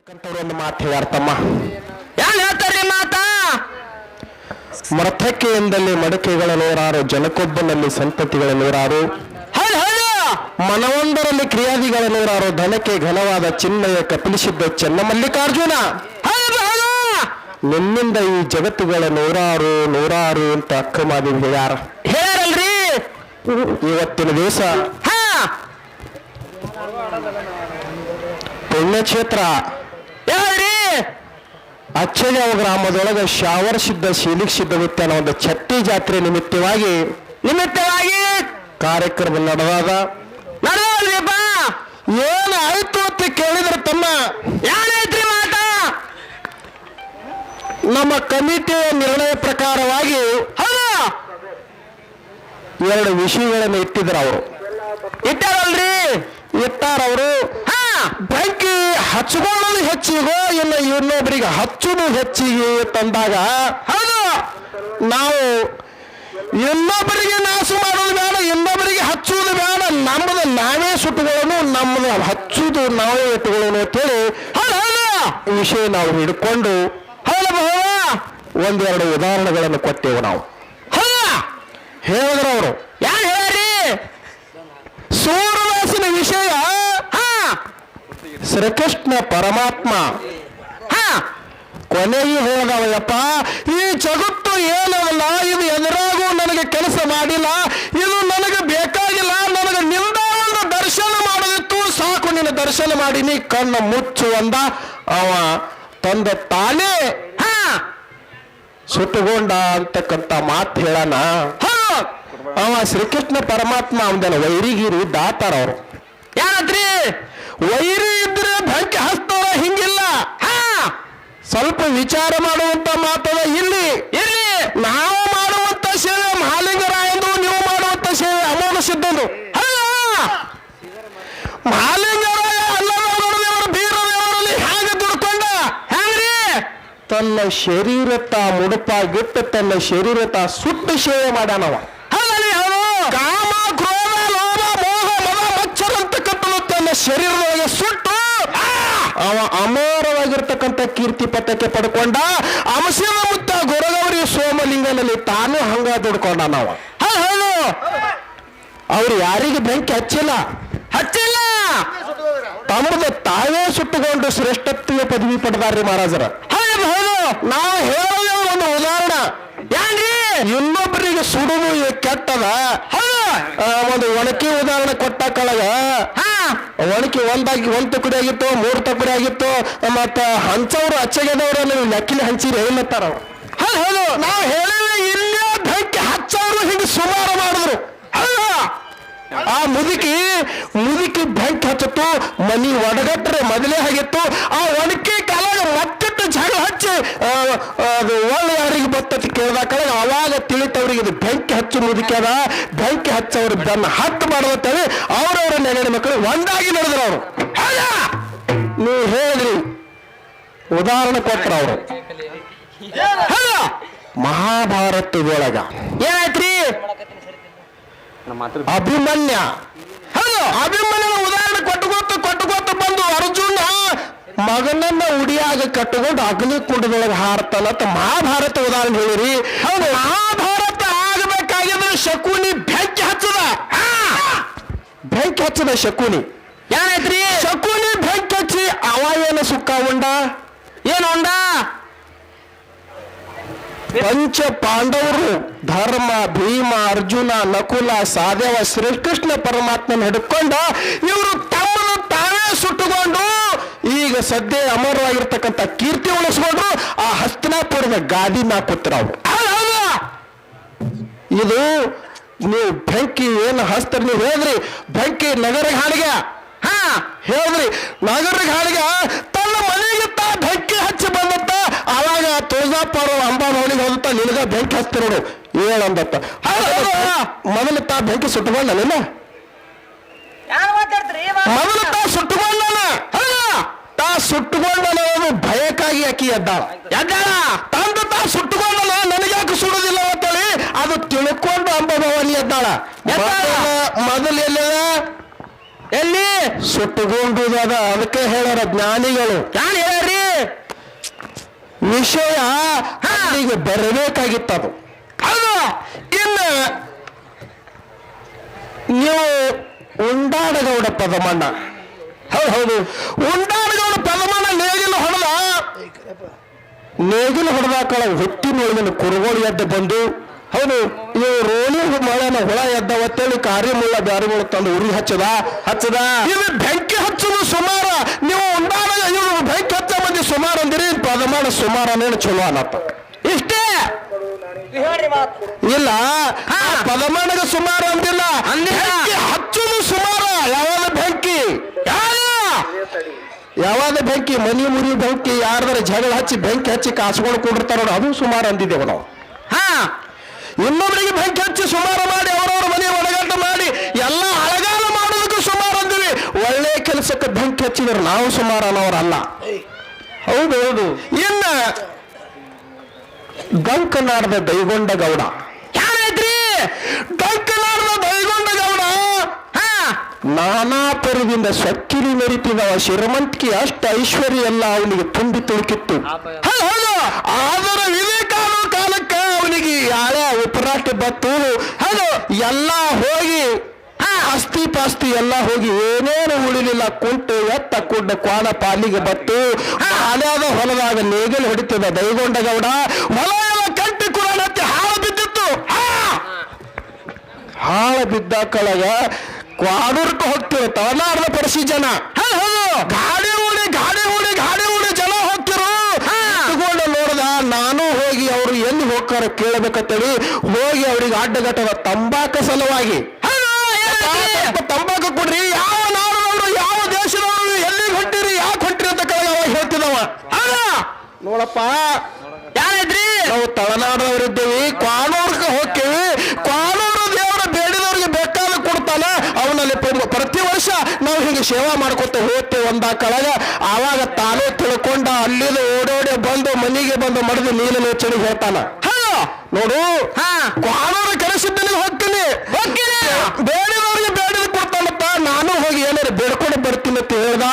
ಕಂತವ್ರು ಒಂದು ಮಾತು ಹೇಳ್ಯಾರ ತಮ್ಮ. ಏನ್ ಹೇಳ್ತಾರ್ರಿ ಮಾತಾ? ಮೃತಕೆಯಿಂದಲೇ ಮಡಕೆಗಳ ನೂರಾರು, ಜನಕ್ಕೊಬ್ಬನಲ್ಲಿ ಸಂತತಿಗಳ ನೂರಾರು, ಹೌದು ಹೌದು. ಮನವೊಂದರಲ್ಲಿ ಕ್ರಿಯಾದಿಗಳ ನೂರಾರು, ಧನಕ್ಕೆ ಘನವಾದ ಚಿನ್ನಯ ಕಪಿಲಿಸಿದ್ದ ಚೆನ್ನಮಲ್ಲಿಕಾರ್ಜುನ. ಹೌದು ಹೌದು. ನಿನ್ನಿಂದ ಈ ಜಗತ್ತುಗಳ ನೂರಾರು ನೂರಾರು ಅಂತ ಅಕ್ಕಮಾದೇವಿ ಹೇಳ್ಯಾರ. ಹೇಳ್ಯಾರಲ್ರಿ ಇವತ್ತಿನ ದಿವಸ ಹಾ ಪುಣ್ಯಕ್ಷೇತ್ರ ಹೇಳ್ರಿ. ಅಚ್ಚಳ್ಯಾವ ಗ್ರಾಮದೊಳಗೆ ಶಾವರ ಸಿದ್ಧ ಶೀಲಿಕ್ ಸಿದ್ಧ ಅನ್ನೋ ಒಂದು ಛಟ್ಟಿ ಜಾತ್ರೆ ನಿಮಿತ್ತವಾಗಿ ಕಾರ್ಯಕ್ರಮ ನಡೆದಾಗ ನಡೆದಲ್ರಿಪ್ಪ. ಏನು ಆಯ್ತು ಅಂತ ಕೇಳಿದ್ರೆ ತಮ್ಮ, ಏನಾಯ್ತ್ರಿ ಮಾತಾ? ನಮ್ಮ ಕಮಿಟಿಯ ನಿರ್ಣಯ ಪ್ರಕಾರವಾಗಿ ಹೌದು ಎರಡು ವಿಷಯಗಳನ್ನು ಇಟ್ಟಿದ್ರು ಅವರು. ಇಟ್ಟಾರಲ್ರಿ. ಇಟ್ಟಾರವರು ಹಾ ಬೆಂಕಿ ಹಚ್ಕೊಳ್ಳೋದು ಹೆಚ್ಚಿಗೋ ಇಲ್ಲ ಇನ್ನೊಬ್ಬರಿಗೆ ಹಚ್ಚುದು ಹೆಚ್ಚಿಗೆ ತಂದಾಗ, ಹೌದು ನಾವು ಇನ್ನೊಬ್ಬರಿಗೆ ನಾಶ ಮಾಡೋದು ಬೇಡ, ಇನ್ನೊಬ್ಬರಿಗೆ ಹಚ್ಚುವುದು ಬೇಡ, ನಮ್ಮದು ನಾವೇ ಸುಟ್ಟುಕೊಳ್ಳೋನು, ನಮ್ಮದು ಹಚ್ಚುದು ನಾವೇ ಇಟ್ಟುಕೊಳ್ಳೋನು ಅಂತೇಳಿ ಹೌದು ಹೌದು ವಿಷಯ ನಾವು ಹಿಡ್ಕೊಂಡು ಒಂದೆರಡು ಉದಾಹರಣೆಗಳನ್ನು ಕೊಟ್ಟೆವು ನಾವು. ಹೌದಾ? ಹೇಳಿದ್ರು ಅವರು. ಯಾರು ಹೇಳ್ರಿ? ಸೂರ್ಯದಾಸನ ವಿಷಯ ಹಾ ಶ್ರೀಕೃಷ್ಣ ಪರಮಾತ್ಮ ಹಾ ಕೊನೆಗೆ ಹೇಳಿದವಯ್ಯಪ್ಪ, ಈ ಜಗತ್ತು ಏನಲ್ಲ, ಇದು ಎದುರಾಗೂ ನನಗೆ ಕೆಲಸ ಮಾಡಿಲ್ಲ, ಇದು ನನಗೆ ಬೇಕಾಗಿಲ್ಲ, ನನಗೆ ನಿಂದ ಒಂದು ದರ್ಶನ ಮಾಡೋದಿತ್ತು, ಸಾಕು ನಿನ್ನ ದರ್ಶನ ಮಾಡೀನಿ, ಕಣ್ಣು ಮುಚ್ಚು ಅಂದ. ಅವ ತಂದೆ ತಾನೇ ಹಾ ಸುಟ್ಟುಕೊಂಡ ಅಂತಕ್ಕಂಥ ಮಾತು ಹೇಳಣ. ಅವ ಶ್ರೀಕೃಷ್ಣ ಪರಮಾತ್ಮ ಅವನ ವೈರಿಗಿರಿ ದಾತಾರ ಅವರು. ಯಾರತ್ರಿ? ವೈರಿ ಇದ್ರೆ ಬೆಂಕಿ ಹಚ್ತಾರ, ಹಿಂಗಿಲ್ಲ. ಹಾ ಸ್ವಲ್ಪ ವಿಚಾರ ಮಾಡುವಂತ ಮಾತದ ಇಲ್ಲಿ. ಇರ್ಲಿ. ನಾವು ಮಾಡುವಂತ ಸೇವೆ ಮಹಾಲಿಂಗರಾಯಂದು, ನೀವು ಮಾಡುವಂತ ಸೇವೆ ಅಮೋಘ ಸಿದ್ಧಂದು. ಮಹಾಲಿಂಗರಾಯ ಅಲ್ಲದವರು ಬೀರದೇವರಲ್ಲಿ ಹೇಗೆ ದುಡ್ಕೊಂಡ? ಹೆಂಗ್ರಿ? ತನ್ನ ಶರೀರ ತಾ ಮುಡುಪಾಗಿಟ್ಟು ತನ್ನ ಶರೀರ ತಾ ಸುಟ್ಟು ಸೇವೆ ಮಾಡ್ಯಾನವ. ಹೌದಲ್ರಿ? ಹೌದು. ಕಾಮ ಕ್ರೋಧ ಲೋಭ ಮೋಹ ಮದ ಮಚ್ಚರ ಅಂತಕ್ಕಂಥದ್ದು ತನ್ನ ಶರೀರದೊಳಗೆ ಸುಟ್ಟು ಅವ ಅಮೋರವಾಗಿರ್ತಕ್ಕಂಥ ಕೀರ್ತಿ ಪಟ್ಟಕ್ಕೆ ಪಡ್ಕೊಂಡ. ಅಂಶದ ಮುತ್ತ ಗುರಗೌರಿ ಸೋಮಲಿಂಗನಲ್ಲಿ ತಾನು ಹಂಗ ದುಡ್ಕೊಂಡ ನಾವ. ಹೌದು ಹೌದು. ಅವ್ರು ಯಾರಿಗೆ ಬೆಂಕಿ ಹಚ್ಚಿಲ್ಲ, ಹಚ್ಚಿಲ್ಲ. ತಮ್ಮದು ತಾವೇ ಸುಟ್ಟುಕೊಂಡು ಶ್ರೇಷ್ಠತ್ವ ಪದವಿ ಪಡೆದಾರ್ರಿ ಮಹಾರಾಜರ. ಹೌದು ಹೌದು. ನಾವು ಹೇಳೋದೇ ಒಂದು ಉದಾಹರಣೆ. ಏನ್ರಿ? ಇನ್ನೊಬ್ಬರಿಗೆ ಸುಡುವುದು ಕೆಟ್ಟದ. ಹೌದು. ಒಂದು ಒಣಕಿ ಉದಾಹರಣೆ ಕೊಟ್ಟ ಕಳಗ ಹಾ ಒಣಕಿ ಒಂದು ತುಕಡಿ ಆಗಿತ್ತು, 3 ತುಕಡಿ ಆಗಿತ್ತು, ಮತ್ತ ಹಂಚವ್ರು ಅಚ್ಚಗೆದವ್ರು ನಕ್ಕಿಲಿ ಹಂಚಿರಿ ಹೇಳತ್ತಾರ. ಹೌದು ಹೌದು. ನಾವು ಹೇಳಿದ್ರೆ ಇಲ್ಲೇ ಬೆಂಕಿ ಹಚ್ಚವ್ರು ಹಿಂಗೆ ಸುಮಾರು ಮಾಡಿದ್ರು. ಆ ಮುದುಕಿ ಬೆಂಕಿ ಹಚ್ಚಿತ್ತು, ಮನಿ ಒಡಗಟ್ರೆ ಮೊದಲೇ ಆಗಿತ್ತು. ಆ ಒಣಕಿ ಕಾಲಾಗ ಮತ್ತಿಟ್ಟು ಜಗಳ ಹಚ್ಚಿ ಅದು ಒಳ್ಳೆ ಯಾರಿಗೆ ಬತ್ತತಿ ಕೇಳಿದ ಕಡೆ ಅವಾಗ ತಿಳಿತವ್ರಿಗೆ ಇದು ಬೆಂಕಿ ಹಚ್ಚು ಮುದುಕಿ ಅದ, ಬೆಂಕಿ ಹಚ್ಚವ್ರು ಬೆನ್ನ ಹತ್ತು ಮಾಡೋದಂತೇಳಿ ಅವ್ರವ್ರ ನೆಗಡಿ ಮಕ್ಕಳು ಒಂದಾಗಿ ನಡೆದ್ರು ಅವರು. ನೀವು ಹೇಳಿದ್ರಿ, ಉದಾಹರಣೆ ಕೊಟ್ರ ಅವರು. ಮಹಾಭಾರತದೊಳಗ ಏನಾಯ್ತ್ರಿ? ಅಭಿಮನ್ಯ, ಅಭಿಮನ್ಯನ ಉದಾಹರಣೆ ಕೊಟ್ಟುಕೊತ್ತು ಬಂದು ಅರ್ಜುನ ಮಗನನ್ನ ಉಡಿಯಾಗ ಕಟ್ಟುಕೊಂಡು ಅಗ್ನಿ ಕುಂಡದೊಳಗೆ ಹಾರ್ತಾನಂತ ಮಹಾಭಾರತ ಉದಾಹರಣೆ ಹೇಳಿರಿ. ಹೌದು, ಮಹಾಭಾರತ ಆಗಬೇಕಾಗಿದ್ರೆ ಶಕುನಿ ಬೆಂಕಿ ಹಚ್ಚದ ಶಕುನಿ. ಏನಾಯ್ತ್ರಿ? ಶಕುನಿ ಬೆಂಕಿ ಹಚ್ಚಿ ಅವ ಏನು ಸುಖ ಉಂಡ? ಏನು ಉಂಡ? ಪಂಚ ಪಾಂಡವರು ಧರ್ಮ, ಭೀಮ, ಅರ್ಜುನ, ನಕುಲ, ಸಹದೇವ, ಶ್ರೀಕೃಷ್ಣ ಪರಮಾತ್ಮನ ಹಿಡ್ಕೊಂಡ ಇವರು ತಮ್ಮನ್ನು ತಾವೇ ಸುಟ್ಟುಕೊಂಡು ಈಗ ಸದ್ಯ ಅಮರವಾಗಿರ್ತಕ್ಕಂಥ ಕೀರ್ತಿ ಉಳಿಸ್ಕೊಂಡ್ರು. ಆ ಹಸ್ತಿನಾಪುರದ ಗಾದಿ ಕೂತಿರವು. ಇದು ನೀವು ಬೆಂಕಿ ಏನು ಹಸ್ತ ನೀವು ಹೇಳಿದ್ರಿ, ಬೆಂಕಿ ನಗರ ಹಾಡಿಗೆ ಹೇಳಿದ್ರಿ, ನಗರ ಹಾಡಿಗೆ ತನ್ನ ಮನೆಗೆ ತಾ ಬೆಂಕಿ ಹಚ್ಚಿ ಬಂದತ್ತ. ಅವಾಗ ತುಳಜಾಪುರ ಅಂಬಾಭವನಿಗೆ ಹೋಗುತ್ತಾ ನಿನಗ ಬೆಂಕಿ ಹಚ್ತಿ ನೋಡು ಹೇಳಂದತ್ತ. ಮೊದಲು ತಾ ಬೆಂಕಿ ಸುಟ್ಟುಕೊಂಡ ನಿನ್ನ, ಮೊದಲು ತಾ ಸುಟ್ಟುಕೊಂಡ, ತಾ ಸುಟ್ಟುಕೊಂಡನು ಭಯಕ್ಕಾಗಿ ಆಕಿ ಎದ್ದಾಳ. ತಂದು ತಾ ಸುಟ್ಟುಕೊಂಡನ ನನಗೆ ಯಾಕೆ ಸುಡುದಿಲ್ಲ ಅಂತೇಳಿ ಅದು ತಿಳ್ಕೊಂಡು ಅಂಬಾಭವನಿ ಎದ್ದಾಳ. ಮೊದಲು ಎಲ್ಲಿ ಸುಟ್ಟುಗೊಂಡುದ ಅದಕ್ಕೆ ಹೇಳ್ಯಾರ ಜ್ಞಾನಿಗಳು. ನಾನು ಹೇಳ್ರಿ ವಿಷಯ ಅಲ್ಲಿಗೆ ಬರಬೇಕಾಗಿತ್ತದು. ಅದು ಇನ್ನು ನೀವು ಉಂಡಾಡಗೌಡ ಪದಮಣ್ಣ, ಹೌದು ಉಂಡಾಡಗೌಡ ಪದಮಣ್ಣ ನೇಗಿಲು ಹೊಡೆದಾಕಳ ಹುಟ್ಟಿನೊಳಗಿನ ಕುರುಗೋಳಿ ಎದ್ದು ಬಂದು, ಹೌದು ಇವು ರೋಣಿ ಮಳೆನ ಹುಳ ಎದ್ದವತ್ತೇಳಿ ಕಾರ್ಯ ಮುಳ್ಳ ಬ್ಯಾರಿ ಮುಳ್ಳ ತಂದು ಉರಿ ಹಚ್ಚದ ಇದು ಬೆಂಕಿ ಹಚ್ಚೋದು ಸುಮಾರ. ನೀವು ಉಂಡಾಡ ಇವರು ಬೆಂಕಿ ಹಚ್ಚ ಮಂದಿ ಸುಮಾರು ಅಂದಿರಿ, ಪದಮಾನ ಸುಮಾರು ಅನ್ನೇನು ಚಲೋ ಅನ್ನತ್ತ. ಇಷ್ಟೇ ಇಲ್ಲ, ಪದಮಾನಗ ಸುಮಾರು ಅಂದಿಲ್ಲ, ಬೆಂಕಿ ಹಚ್ಚೋದು ಸುಮಾರ. ಯಾವಾಗ ಬೆಂಕಿ ಮನಿ ಮುರಿ ಬೆಂಕಿ ಯಾರ್ದಾರ ಜಗಳ ಹಚ್ಚಿ ಬೆಂಕಿ ಹಚ್ಚಿ ಕಾಸ್ಕೊಂಡು ಕೊಡಿರ್ತಾರ ನೋಡಿ, ಅದು ಸುಮಾರು ಅಂದಿದ್ದೇವೆ ನಾವು. ಇನ್ನೊಬ್ಬರಿಗೆ ಬೆಂಕಿ ಹಚ್ಚಿ ಸುಮಾರು ಮಾಡಿ ಅವರವ್ರ ಮನೆ ಒಳಗಾಟ ಮಾಡಿ ಎಲ್ಲ ಅಳಗಾಲ ಮಾಡೋದಕ್ಕೂ ಸುಮಾರು ಅಂದಿವಿ. ಒಳ್ಳೆ ಕೆಲಸಕ್ಕೆ ಬೆಂಕಿ ಹಚ್ಚಿದ್ರೆ ನಾವು ಸುಮಾರು ಅನ್ನೋರಲ್ಲ. ಹೌದು. ಇನ್ನ ಡಂಕನಾಡದ ದೈಗೊಂಡ ಗೌಡ ಯಾರೈತ್ರಿ? ಡಂಕನಾಡದ ದೈಗೊಂಡ ಗೌಡ ನಾನಾ ಪರದಿಂದ ಸಕ್ಕಿರಿ ಮೆರಿತಿದವ, ಶ್ರೀಮಂತಿಕೆ ಅಷ್ಟ ಐಶ್ವರ್ಯ ಎಲ್ಲ ಅವನಿಗೆ ತುಂಬಿ ತುಳುಕಿತ್ತು. ಆದರ ವಿವೇಕಾನ ಕಾಲಕ್ಕೆ ಅವನಿಗೆ ಯಾರ ಉಪರಾಟ ಬತ್ತು, ಅದು ಎಲ್ಲ ಹೋಗಿ ಆಸ್ತಿ ಪಾಸ್ತಿ ಎಲ್ಲ ಹೋಗಿ ಏನೇನು ಉಳಿಲಿಲ್ಲ. ಕುಂಟು ಎತ್ತ ಕುಡ್ಡ ಕ್ವಾಣ ಪಾಲಿಗೆ ಬತ್ತು. ಆಲ್ಯಾದ ಹೊಲದಾಗ ನೇಗಿಲು ಹೊಡಿತದ ದೈಗೊಂಡ ಗೌಡ. ಹೊಲ ಎಲ್ಲ ಕಂಟಿ ಕುರಾಣತ್ತಿ ಹಾಳು ಬಿದ್ದಿತ್ತು. ಹಾಳು ಬಿದ್ದ ಕಳಗ ಕ್ವಾಡೂರ್ಗೆ ಹೋಗ್ತಿರು ತವನಾರ್ದ ಪಡಿಸಿ ಜನ. ಗಾಡಿ ಹೂಡಿ ಜನ ಹೋಗ್ತಿರು. ನೋಡ್ದ ನಾನು ಹೋಗಿ ಅವರು ಎಲ್ಲಿ ಹೋಗ್ತಾರ ಕೇಳಬೇಕಂತೇಳಿ ಹೋಗಿ ಅವ್ರಿಗೆ ಅಡ್ಡಗಟ್ಟದ ತಂಬಾಕ ಸಲುವಾಗಿ. ತಂಬಾಕು ಕೊಡ್ರಿ, ಯಾವ ನಾಡದವರು ಯಾವ ದೇಶದವರು ಎಲ್ಲಿಗೆ ಹೊಂಟಿರಿ ಯಾಕೆ ಹೊಂಟಿರಿ ಅಂತ ಕಳೆದ ಅವಾಗ ಹೇಳ್ತಿದವ. ನೋಡಪ್ಪ ಯಾರಿದ್ರಿ, ನಾವು ತಳನಾಡದವರಿದ್ದೇವಿ, ಕ್ವಾಣೂರ್ಗೆ ಹೋಗ್ತೀವಿ. ಕ್ವಾಣೂರು ದೇವರ ಬೇಡಿದವ್ರಿಗೆ ಬೇಕಾದ ಕೊಡ್ತಾನ. ಅವನಲ್ಲಿ ಪ್ರತಿ ವರ್ಷ ನಾವು ಹೀಗೆ ಸೇವಾ ಮಾಡ್ಕೊತ ಹೋಗ್ತೇವೆ ಒಂದ ಕಳಗ. ಆವಾಗ ತಾನೇ ತಿಳ್ಕೊಂಡ ಅಲ್ಲಿಂದ ಓಡೋಡಿ ಬಂದು ಮನೆಗೆ ಬಂದು ಮಡಿದು ನೀಲ ಚಳಿ ಹೇಳ್ತಾನ. ನೋಡು ಕ್ವಾಣೂರು ಕರೆಸಿದ್ದನಿಗೆ ಹೋಗ್ತೀನಿ, ಬೇಡಿದವ್ರಿಗೆ ಬೇಡಿದ ಕೊಡ್ತಾನಪ್ಪ. ನಾನು ಹೋಗಿ ಏನಾರು ಬೇಡ್ಕೊಂಡು ಬರ್ತೀನಿ ಅಂತ ಹೇಳ್ದ.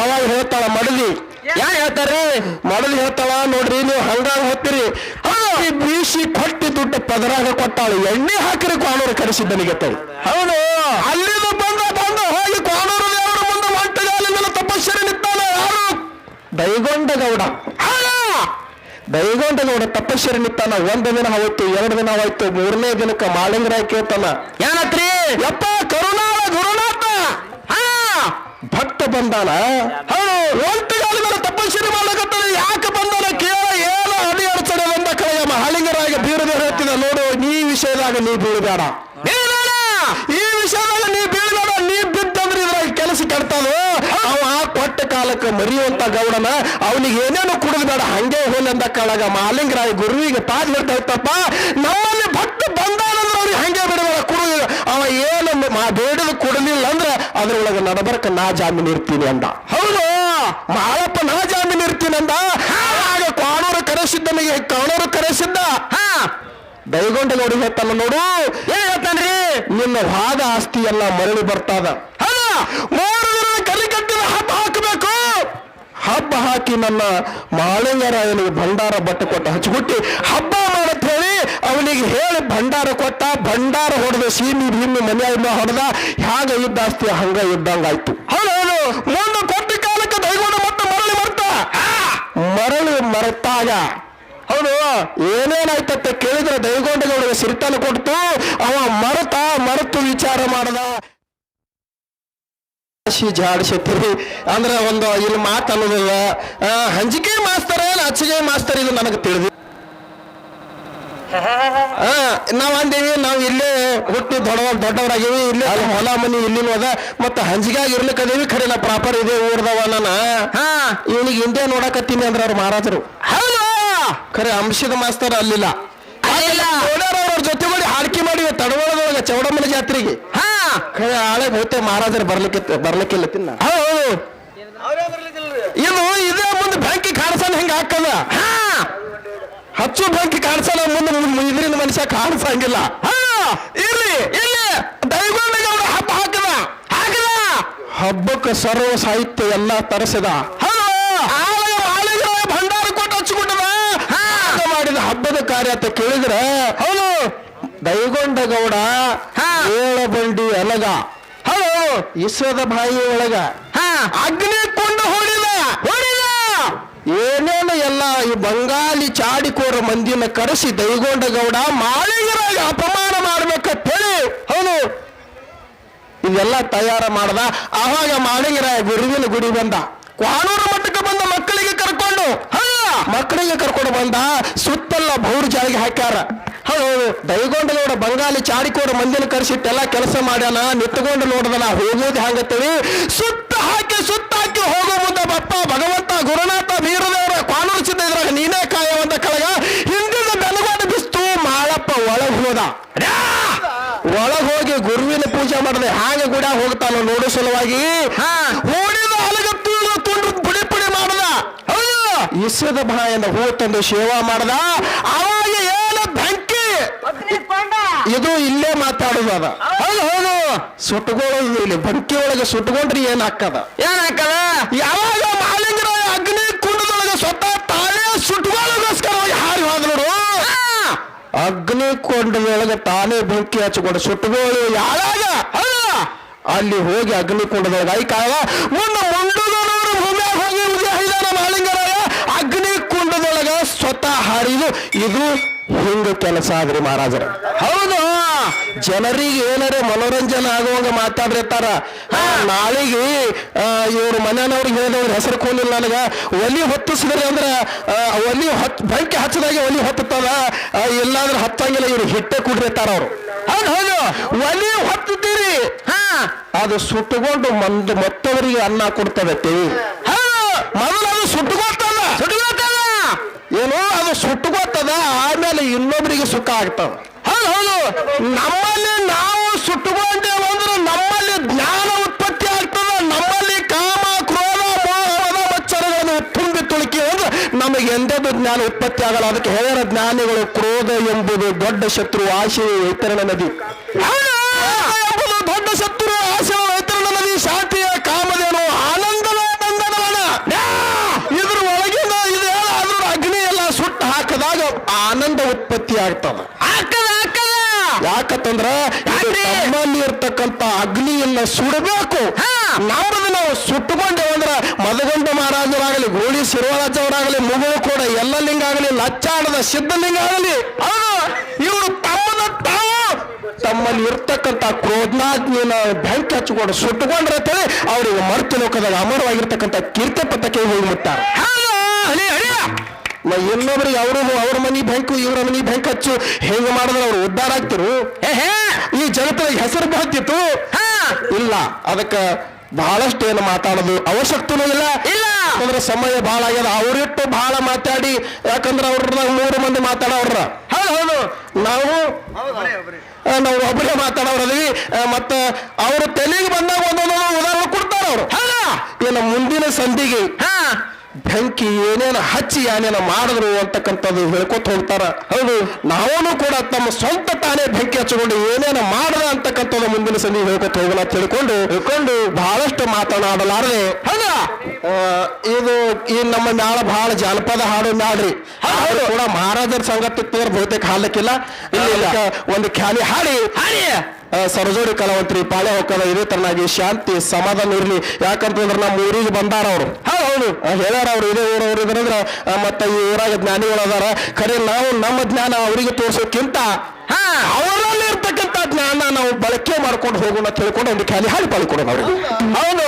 ಅವಾಗ ಹೇಳ್ತಾಳ ಮಡದಿ. ಯಾರು ಹೇಳ್ತಾರ್ರಿ? ಮಡದಿ ಹೇಳ್ತಾಳ, ನೋಡ್ರಿ ನೀವು ಹಂಗಾಗಿ ಹೋಗ್ತೀರಿ, ಬೀಸಿ ಕೊಟ್ಟಿ ದುಡ್ಡು ಪದರಾಗ ಕೊಟ್ಟಾಳು, ಎಣ್ಣೆ ಹಾಕಿರಿ ಕ್ವಾಣೂರು ಕರೆಸಿದ್ದನಿಗೆ. ಹೌದು, ಅಲ್ಲಿಂದ ಬಂದು ಹೋಗಿ ಕ್ವಾಣೂರು ದೇವರ ಮುಂದೆ ಒಂಟಗಾಲಿನ ತಪಸ್ಸರಿ ನಿಂತಾನೆ. ಯಾರು? ದೈಗೊಂಡ ಗೌಡ. ದೈಗೊಂಡ ಗೌಡ ತಪಸ್ಸರಿ ನಿಂತಾನ. ಒಂದು ದಿನ ಹೋಯ್ತು, 2 ದಿನ ಹೋಯ್ತು, 3ನೇ ದಿನಕ್ಕೆ ಮಾಲಿಂಗರಾಯ ಕೇಳ್ತಾನ, ಏನತ್ರಿ? ಯಪ್ಪ ಕರುಣಾಳ ಗುರುನಾಥ ಭಕ್ತ ಬಂದಾನ. ಹೌದು, ಒಂಟಗಾಲಿನ ತಪಸ್ಸರಿ ಮಾಡಕತ್ತಾನೆ. ಯಾಕೆ ಬಂದಾನ ಕೇಳ, ಏನೋ ಅಡಿ ಅಡಚಣೆ ಬಂದ ಕಳೆಯ ಮಾಲಿಂಗರಾಯ ಬೀಳದೆ ಹೇಳ್ತಿದ. ನೋಡು, ಈ ವಿಷಯದಾಗ ನೀ ಬೀಳಬೇಡ, ಈ ವಿಷಯದಾಗ ನೀ ಬೀಳಬೇಡ. ನೀ ಬಿದ್ದಂದ್ರೆ ಇದ್ರಾಗ ಕೆಲಸ ಕೆಡ್ತಾನು. ಅವ ಕೊಟ್ಟ ಕಾಲಕ್ಕೆ ಮರಿಯುವಂತ ಗೌಡನ ಅವನಿಗೆ ಏನೇನು ಕುಡಿದು ಬೇಡ, ಹಂಗೆ ಹೋಲಂದ ಕಳಗ ಮಾಲಿಂಗರಾಯ ಗುರುವಿಗೆ ಪಾದ ಬಿಡ್ತಾ ಇತ್ತಪ್ಪ. ನಮ್ಮಲ್ಲಿ ಭಕ್ತ ಬಂದಾನಂದ್ರೆ ಅವ್ರಿಗೆ ಹಂಗೆ ಬಿಡಬೇಡ, ಕುಡಿದು ಅವ ಏನು ಬೇಡದು ಕುಡಲಿಲ್ಲ ಅಂದ್ರೆ ಅದ್ರೊಳಗೆ ನಡಬರ್ಕ ನಾ ಜಾಮೀನು ಇರ್ತೀನಿ ಅಂದ. ಹೌದು, ಮಾಳಪ್ಪ ನಾ ಜಾಮೀನು ಇರ್ತೀನಿ ಅಂದ. ಆಗ ಕ್ವಾಣೂರು ಕರೆಸಿದ್ದ. ದೈಗೊಂಡ ಗೌಡ ಹೇಳ್ತಾನ, ನೋಡು ಏನ್ ಹೇಳ್ತಾನ್ರಿ, ನಿನ್ನ ವಾದ ಆಸ್ತಿ ಎಲ್ಲ ಮರಳಿ ಬರ್ತದ. 3 ದಿನ ಕಲಿಕಟ್ಟಿನ ಹಬ್ಬ ಹಾಕಬೇಕು. ಹಬ್ಬ ಹಾಕಿ ನನ್ನ ಮಾಳಿಂಗರಾಯನಿಗೆ ಭಂಡಾರ ಬಟ್ಟೆ ಕೊಟ್ಟ ಹಚ್ಚಿಬಿಟ್ಟು ಹಬ್ಬ ಮಾಡತ್ ಹೇಳಿ ಅವನಿಗೆ ಹೇಳಿ ಭಂಡಾರ ಕೊಟ್ಟ. ಭಂಡಾರ ಹೊಡೆದ ಸೀಮಿ ಭೀಮಿ ಮನೆಯಿಂದ ಹೊಡೆದ. ಹ್ಯಾಗ ಯುದ್ಧ ಆಸ್ತಿ ಹಂಗ ಇದ್ದಂಗಾಯ್ತು. ಹೌದು, ಮುಂದೆ ಕೊಟ್ಟ ಕಾಲಕ್ಕೆ ದೈಗೊಂಡ ಮತ್ತೆ ಮರಳಿ ಮರೆತಾಗ ಹೌದು ಏನೇನಾಯ್ತಂತ ಕೇಳಿದ್ರೆ ದೈಗೊಂಡಗೌಡಗೆ ಸಿರಿತಾನ ಕೊಡ್ತು. ಅವ ಮರೆತು ವಿಚಾರ ಮಾಡದ. ಜಾಡ್ಸತ್ರಿ ಅಂದ್ರೆ ಒಂದು ಇಲ್ಲಿ ಮಾತು ಅನ್ನೋದಿಲ್ಲ. ಹಂಚಿಕೆ ಮಾಸ್ತರ್ ಅಚ್ಚಿಗೆ ಮಾಸ್ತರ್ ಇದು ನನಗೆ ತಿಳಿದಿ. ನಾವ್ ಅಂದೇವಿ, ನಾವು ಇಲ್ಲೇ ಹುಟ್ಟಿ ದೊಡ್ಡವರಾಗೇವಿ, ಇಲ್ಲೇ ಹೊಲ ಮನಿ ಇಲ್ಲಿನ ಅದ, ಮತ್ತೆ ಹಂಚಿಗಾಗಿ ಇರ್ಲಿಕ್ಕದೇವಿ. ಖರೆ ನಾ ಪ್ರಾಪರ್ ಇದೇ ಊರ್ದವ. ಇವನಿಗೆ ಇಂಡಿಯಾ ನೋಡಕತ್ತೀನಿ ಅಂದ್ರೆ ಅವ್ರ ಮಹಾರಾಜರು. ಹೌದು, ಖರೆ ಅಂಶದ ಮಾಸ್ತರ್ ಅಲ್ಲಿಲ್ಲ. ಅವ್ರ ಜೊತೆಗೂಡಿ ಹಾಡ್ಕಿ ಮಾಡಿ ತಡವಳದೊಳಗ ಚೌಡಮ್ಮನ ಜಾತ್ರೆಗೆ ಖರೆ ಆಳೆ ಬಹುತೇ ಮಹಾರಾಜರು ಬರ್ಲಿಕ್ಕಿಲ್ಲ ತಿನ್ನ. ಹೌದು, ಇದು ಇದೇ ಮುಂದೆ ಬ್ಯಾಂಕಿ ಕಾಣಿಸಲ್ಲ ಹೆಂಗ ಹಾಕದ. ಹಚ್ಚು ಬ್ಯಾಂಕಿ ಕಾಣಿಸಲ್ಲ, ಮುಂದೆ ಇದರಿಂದ ಮನುಷ್ಯ ಕಾಣಿಸಂಗಿಲ್ಲ. ಇಲ್ಲಿ ದೈಗೊಂಡ ಹಬ್ಬ ಹಾಕದ. ಹಬ್ಬಕ್ಕೆ ಸರ್ವ ಸಾಹಿತ್ಯ ಎಲ್ಲ ತರಿಸಿದ. ಆವಾಗ ಮಾಳಿಂಗರಾಯ ಭಂಡಾರ ಕೊಟ್ಟು ಹಚ್ಚಿಕೊಟ್ಟದ. ಮಾಡಿದ ಹಬ್ಬದ ಕಾರ್ಯ ಅಂತ ಕೇಳಿದ್ರ ಹೌದು ದೈಗೊಂಡ ಗೌಡ ಏಳ ಬಂಡಿ ಅಲಗ ವಿಶ್ವದ ಬಾಯಿ ಒಳಗ ಅಗ್ನಿ ಕೊಂಡು ಹೊಡಿದ. ಏನೇನು ಎಲ್ಲ ಈ ಬಂಗಾಲಿ ಚಾಡಿಕೋರ ಮಂದಿನ ಕರೆಸಿ ದೈಗೊಂಡ ಗೌಡ ಮಾಳಿಂಗರಾಯ ಅಪಮಾನ ಮಾಡ್ಬೇಕಂತ ಹೇಳಿ ಹೌದು ಇದೆಲ್ಲ ತಯಾರ ಮಾಡ್ದ. ಆವಾಗ ಮಾಳಿಂಗರಾಯ ಗುರುವಿನ ಗುಡಿ ಬಂದ. ಕ್ವಾನೂರು ಮಠಕ್ಕೆ ಬಂದ ಮಕ್ಕಳಿಗೆ ಕರ್ಕೊಂಡು ಬಂದ. ಸುತ್ತಲ್ಲ ಭೌರ್ ಜಾರಿಗೆ ಹಾಕ್ಯಾರ. ಹೌದು ದೈಗೊಂಡನೋಡ ಬಂಗಾಲಿ ಚಾಡಿಕೋರ ಮಂದಿನ ಕರೆಸಿಟ್ಟೆಲ್ಲ ಕೆಲಸ ಮಾಡ್ಯಾನ. ನಿಂತ್ಕೊಂಡು ನೋಡ್ದನ ಹೋಗೋದು ಹಂಗತ್ತೇಳಿ ಸುತ್ತ ಹಾಕಿ ಹೋಗೋ ಮುಂದೆ ಬಪ್ಪ ಭಗವಂತ ಗುರುನಾಥ ವೀರದೇವರ ಕ್ವಾನೂರು ಸಿದ್ಧ ಇದ್ರಾಗ ನೀನೇ ಕಾಯವಂತ ಕೆಳಗ ಹಿಂದಿನ ಬೆನಗಾಟ ಬಿಸ್ತು ಮಾಳಪ್ಪ ಒಳಗ್ ಹೋದ. ಒಳಗ್ ಹೋಗಿ ಗುರುವಿನ ಪೂಜೆ ಮಾಡಿದೆ. ಹಾಗೆ ಗುಡ ಹೋಗ್ತಾನ ನೋಡೋ ಸಲುವಾಗಿ ಓಡಿದ ಅಲಗತ್ತು ತುಂಡು ಪುಡಿ ಮಾಡದ. ಹೌದು ಇಸದ ಬಾಯಿಂದ ಹೂ ತಂದು ಸೇವಾ ಮಾಡದ. ಅವಾಗ ಏನು ಬೆಂಕಿ ಇದು ಇಲ್ಲೇ ಮಾತಾಡುದು ಅದ. ಹೌದು ಸುಟ್ಕೊಳ್ಳೋದು ಇಲ್ಲಿ ಬೆಂಕಿ ಒಳಗೆ ಸುಟ್ಕೊಂಡ್ರಿ ಏನ್ ಹಾಕದ ಯಾವಾಗ ಮಾಲಿಂಗರಾಯ ಅಗ್ನಿ ಕುಂಡದೊಳಗೆ ಸ್ವತಃ ತಾನೇ ಸುಟ್ಕೊಳ್ಳೋಗೋಸ್ಕರ ಹಾರಿ ಹೋದ ನೋಡು. ಅಗ್ನಿ ಕೊಂಡದೊಳಗೆ ತಾನೇ ಬೆಂಕಿ ಹಚ್ಚಿಕೊಂಡು ಸುಟ್ಟುಗೋಳು ಯಾವಾಗ ಅಲ್ಲಿ ಹೋಗಿ ಅಗ್ನಿ ಕೊಂಡದೊಳಗೆ ಐಕಾಗ ಮುಂಡದವರು ಭೂಮಿಯಾಗ ಹೋಗಿ ಉದಯ ಮಾಲಿಂಗರಾಯ ಅಗ್ನಿ ಕುಂಡದೊಳಗ ಸ್ವತಃ ಹಾರಿದು. ಇದು ಹಿಂಗ ಕೆಲಸ ಆದ್ರಿ ಮಹಾರಾಜರ. ಹೌದು ಜನರಿಗೆ ಏನಾರ ಮನೋರಂಜನೆ ಆಗುವಂಗ ಮಾತಾಡಿರ್ತಾರ. ನಾಳೆಗೆ ಇವ್ರ ಮನೆಯವ್ರಿಗೆ ಹೇಳಿದವ್ರ ಹೆಸರು ಕೊಡ್ಲಿಲ್ಲ ನನಗ ಒಲಿ ಹೊತ್ತಿಸಿದ್ರಿ ಅಂದ್ರ ಒಲಿ ಬೆಂಕಿ ಹಚ್ಚದಾಗೆ ಒಲಿ ಹೊತ್ತದ ಇಲ್ಲಾಂದ್ರೆ ಹತ್ತಂಗಿಲ್ಲ ಇವ್ರು ಹಿಟ್ಟೆ ಕುಡಿರ್ತಾರ ಅವ್ರು. ಹೌದು ಒಲಿ ಹೊತ್ತಿದ್ದೀರಿ ಅದು ಸುಟ್ಟುಕೊಂಡು ಮತ್ತವರಿಗೆ ಅನ್ನ ಕೊಡ್ತದೆ. ಮೊದಲು ಅದು ಸುಟ್ಟುಕೊಳ್ತದ ಏನು ಅದು ಸುಟ್ಟುಕೊಳ್ತದ ಆಮೇಲೆ ಇನ್ನೊಬ್ಬರಿಗೆ ಸುಖ ಆಗ್ತದ. ಹೌದು ನಮ್ಮಲ್ಲಿ ನಾವು ಸುಟ್ಟುಕೊಂಡೇವು ಅಂದ್ರೆ ನಮ್ಮಲ್ಲಿ ಜ್ಞಾನ ಉತ್ಪತ್ತಿ ಆಗ್ತದ. ನಮ್ಮಲ್ಲಿ ಕಾಮ ಕ್ರೋಧ ಮೋಹದ ಮಚ್ಚರಗಳನ್ನು ತುಂಬಿ ತುಳುಕಿ ಅಂದ್ರೆ ನಮಗೆ ಎಂದೆಂದು ಜ್ಞಾನ ಉತ್ಪತ್ತಿ ಆಗಲ್ಲ. ಅದಕ್ಕೆ ಹೇಳ್ಯಾರ ಜ್ಞಾನಿಗಳು ಕ್ರೋಧ ಎಂಬುದು ದೊಡ್ಡ ಶತ್ರು ಆಶೆ ವೈತರಣ ನದಿ. ಎಂಬುದು ದೊಡ್ಡ ಶತ್ರು ಆಶೆ ವೈತರಣ ನದಿ. ಶಾಂತಿಯ ಕಾಮದೇನು ಆನಂದದ ನಂದನವನ. ಇದ್ರ ಒಳಗಿನ ಇದೇನಾದ್ರೂ ಅಗ್ನಿ ಎಲ್ಲ ಸುಟ್ಟು ಹಾಕದಾಗ ಆನಂದ ಉತ್ಪತ್ತಿ ಆಗ್ತದ. ಯಾಕಂದ್ರ ನಮ್ಮಲ್ಲಿ ಇರ್ತಕ್ಕಂಥ ಅಗ್ನಿಯನ್ನ ಸುಡಬೇಕು. ನಮ್ಮದು ನಾವು ಸುಟ್ಟುಕೊಂಡೇವು ಅಂದ್ರ ಮದಗೊಂಡ ಮಹಾರಾಜರಾಗಲಿ ಗೋಳಿ ಶಿವರಾಜವರಾಗಲಿ ಮುಗುಳು ಕೂಡ ಎಲ್ಲ ಲಿಂಗ ಆಗಲಿ ಲಚ್ಚಾಡದ ಸಿದ್ಧಲಿಂಗ ಆಗಲಿ ಇವರು ತಮ್ಮಲ್ಲಿ ಇರ್ತಕ್ಕಂಥ ಕ್ರೋಧನಾಗ್ನಿನ ಬೆಂಕಿ ಹಚ್ಚಿಕೊಂಡು ಸುಟ್ಟುಕೊಂಡ್ರೆ ಅಂತೇಳಿ ಅವ್ರಿಗೆ ಮರ್ತು ಲೋಕದಾಗ ಅಮರವಾಗಿರ್ತಕ್ಕಂಥ ಕೀರ್ತಿ ಪಥಕ್ಕೆ ಹೋಗಿ ಮುಟ್ಟಾರ. ಇನ್ನೊಬ್ರಿಗೆ ಅವ್ರ ಮನಿ ಬೆಂಕು ಇವ್ರ ಮನಿ ಬೆಂಕ್ ಹಚ್ಚು ಹೆಂಗ ಮಾಡಿದ್ರೆ ಅವ್ರು ಉದ್ಧಾರ ಆಗ್ತಿರು. ಈ ಜಗತ್ತಿನ ಹೆಸರು ಬಹತ್ತಿತ್ತು ಇಲ್ಲ. ಅದಕ್ಕ ಬಹಳಷ್ಟು ಏನು ಮಾತಾಡೋದು ಅವಶ್ಯಕತೆನೂ ಇಲ್ಲ. ಯಾಕಂದ್ರೆ ಸಮಯ ಬಹಳ ಆಗ್ಯದ. ಅವರಿಟ್ಟು ಬಹಳ ಮಾತಾಡಿ ಯಾಕಂದ್ರೆ ಅವ್ರನ್ನ 3 ಮಂದಿ ಮಾತಾಡೋರ. ಹೌದು ನಾವು ಒಬ್ಬರೇ ಮಾತಾಡೋರದೀವಿ. ಮತ್ತ ಅವ್ರ ತಲೆಗೆ ಬಂದಾಗ ಒಂದೊಂದು ಉದಾಹರಣೆ ಕೊಡ್ತಾರ ಅವರು. ಇನ್ನು ಮುಂದಿನ ಸಂಧಿಗೆ ಬೆಂಕಿ ಏನೇನು ಹಚ್ಚಿ ಏನೇನು ಮಾಡಿದ್ರು ಅಂತಕ್ಕಂಥದ್ದು ಹೇಳ್ಕೊತ ಹೋಗ್ತಾರ. ಹೌದು ನಾವು ಕೂಡ ತಮ್ಮ ಸ್ವಂತ ತಾನೇ ಬೆಂಕಿ ಹಚ್ಚಿಕೊಂಡು ಏನೇನು ಮಾಡದ ಅಂತಕ್ಕಂಥದ್ದು ಮುಂದಿನ ಸಂಧಿ ಹೇಳ್ಕೊತ ಹೋಗಲ್ಲ ಅಂತ ಹೇಳ್ಕೊಂಡು ಬಹಳಷ್ಟು ಮಾತನಾಡಲಾರದೆ ಹೌದ ಇದು ಈ ನಮ್ಮ ನಾಳ ಬಹಳ ಜಾನಪದ ಹಾಡು ನಾಡ್ರಿ. ಅವರು ಕೂಡ ಮಹಾರಾಜರ ಸಂಗತಿ ಬಹುತೇಕ ಹಾಲಕ್ಕಿಲ್ಲ. ಒಂದು ಖ್ಯಾಲಿ ಹಾಡಿ ಸರಜೋಡಿ ಕಲಾವಂತರಿ ಪಾಳೆ ಹೋಗ್ತದ. ಇದೇ ತರನಾಗಿ ಶಾಂತಿ ಸಮಾಧಾನ ಇರ್ಲಿ. ಯಾಕಂತಂದ್ರೆ ನಮ್ಮ ಊರಿಗೆ ಬಂದಾರ ಅವರು. ಹೌದು ಹೇಳ್ಯಾರ ಅವ್ರು ಇದೇ ಊರವ್ರು ಇದ್ರಂದ್ರ ಮತ್ತೆ ಈ ಊರಾಗ ಜ್ಞಾನಿಗಳು ಅದಾರ. ಖರೆ ನಾವು ನಮ್ಮ ಜ್ಞಾನ ಅವರಿಗೆ ತೋರ್ಸೋಕ್ಕಿಂತ ಅವರಲ್ಲಿ ಇರ್ತಕ್ಕಂಥ ಜ್ಞಾನ ನಾವು ಬಳಕೆ ಮಾಡ್ಕೊಂಡು ಹೋಗೋಣ ಅಂತ ಹೇಳ್ಕೊಂಡು ಒಂದು ಖ್ಯಾಲಿ ಹಾಡಿ ಪಾಳ್ಕೊಡೋಣ ಅವ್ರಿಗೆ. ಹೌದು